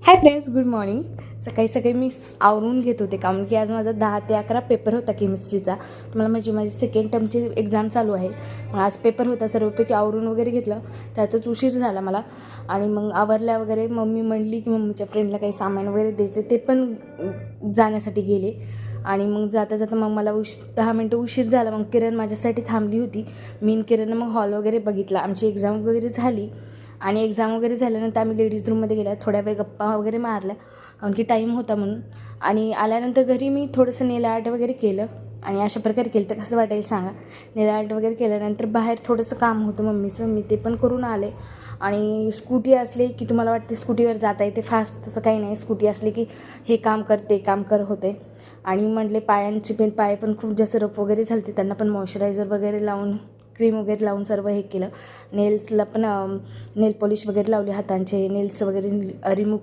Hi friends, good morning. सकाळी सकाळी मी आवरून घेत होते कारण की आज माझा 10 ते 11 पेपर होता केमिस्ट्रीचा. तुम्हाला माझी सेकंड टर्मची एक्झाम चालू आहे. मग आज पेपर होता, सर्वपैकी आवरून वगैरे घेतलं. त्यातच उशीर झाला मला आणि मग आवरल्या वगैरे मम्मी म्हणली की मम्मीच्या फ्रेंडला काही सामान वगैरे द्यायचं, ते पण जाण्यासाठी गेले. आणि मग जाता जाता मग मला 10 मिनटं उशीर झाला. मग किरण माझ्यासाठी थांबली होती. मी आणि किरण मग हॉल वगैरे बघितला. आमची एक्झाम वगैरे झाली आणि एक्झाम वगैरे झाल्यानंतर आम्ही लेडीज रूममध्ये गेल्या, थोड्या वेळ गप्पा वगैरे मारल्या कारण की टाईम होता म्हणून. आणि आल्यानंतर घरी मी थोडंसं नेल आर्ट वगैरे केलं आणि अशा प्रकारे केलं तर कसं वाटेल सांगा. नेल आर्ट वगैरे केल्यानंतर बाहेर थोडंसं काम होतं मम्मीचं, मी ते पण करून आले. आणि स्कूटी असले की तुम्हाला वाटते स्कूटीवर जाता येते फास्ट, तसं काही नाही. स्कूटी असली की हे काम कर ते काम कर होते. आणि म्हटले पाय पण खूप जास्त रफ वगैरे झालते, त्यांना पण मॉइश्चरायझर वगैरे लावून क्रीम वगैरे लावून सर्व हे केलं. नेल्सला पण नेल पॉलिश वगैरे लावली, हातांचे नेल्स वगैरे रिमूव्ह